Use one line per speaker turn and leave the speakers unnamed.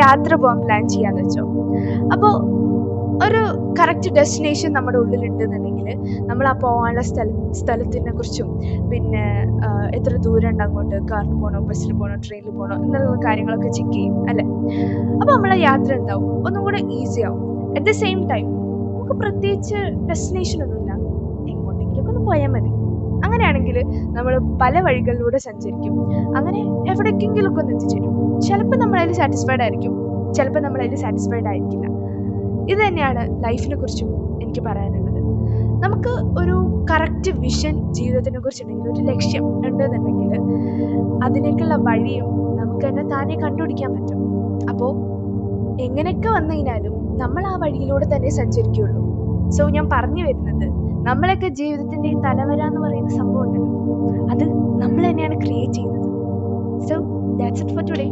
യാത്ര പോകാൻ പ്ലാൻ ചെയ്യാന്ന് വെച്ചോ. അപ്പോൾ ഒരു കറക്റ്റ് ഡെസ്റ്റിനേഷൻ നമ്മുടെ ഉള്ളിലുണ്ടെന്നുണ്ടെങ്കിൽ നമ്മൾ ആ പോകാനുള്ള സ്ഥലത്തിനെ കുറിച്ചും പിന്നെ എത്ര ദൂരം ഉണ്ട് അങ്ങോട്ട്, കാറിൽ പോകണോ ബസ്സിൽ പോകണോ ട്രെയിനിൽ പോകണോ എന്നുള്ള കാര്യങ്ങളൊക്കെ ചെക്ക് ചെയ്യും അല്ലേ. അപ്പോൾ നമ്മളെ യാത്ര എന്താവും, ഒന്നും കൂടെ ഈസി ആവും. അറ്റ് ദ സെയിം ടൈം നമുക്ക് പ്രത്യേകിച്ച് ഡെസ്റ്റിനേഷൻ ഒന്നുമില്ല, എങ്ങോട്ടെങ്കിലൊക്കെ ഒന്ന് പോയാൽ മതി. അങ്ങനെയാണെങ്കിൽ നമ്മൾ പല വഴികളിലൂടെ സഞ്ചരിക്കും, അങ്ങനെ എവിടേക്കെങ്കിലൊക്കെ ഒന്ന് എത്തിച്ചേരും. ചിലപ്പോൾ നമ്മളതിൽ സാറ്റിസ്ഫൈഡ് ആയിരിക്കും, ചിലപ്പോൾ നമ്മളതിൽ സാറ്റിസ്ഫൈഡ് ആയിരിക്കില്ല. ഇത് തന്നെയാണ് ലൈഫിനെ കുറിച്ചും എനിക്ക് പറയാനുള്ളത്. നമുക്ക് ഒരു കറക്റ്റ് വിഷൻ ജീവിതത്തിനെ കുറിച്ചുണ്ടെങ്കിൽ, ഒരു ലക്ഷ്യം ഉണ്ടെന്നുണ്ടെങ്കിൽ അതിനേക്കുള്ള വഴിയും നമുക്ക് തന്നെ താനെ കണ്ടുപിടിക്കാൻ പറ്റും. അപ്പോൾ എങ്ങനെയൊക്കെ വന്നു കഴിഞ്ഞാലും നമ്മൾ ആ വഴിയിലൂടെ തന്നെ സഞ്ചരിക്കുകയുള്ളൂ. സോ ഞാൻ പറഞ്ഞു വരുന്നത്, നമ്മളൊക്കെ ജീവിതത്തിൻ്റെ ഈ തലവര എന്ന് പറയുന്ന സംഭവം ഉണ്ടല്ലോ, അത് നമ്മൾ തന്നെയാണ് ക്രിയേറ്റ് ചെയ്യുന്നത്. So that's it for today.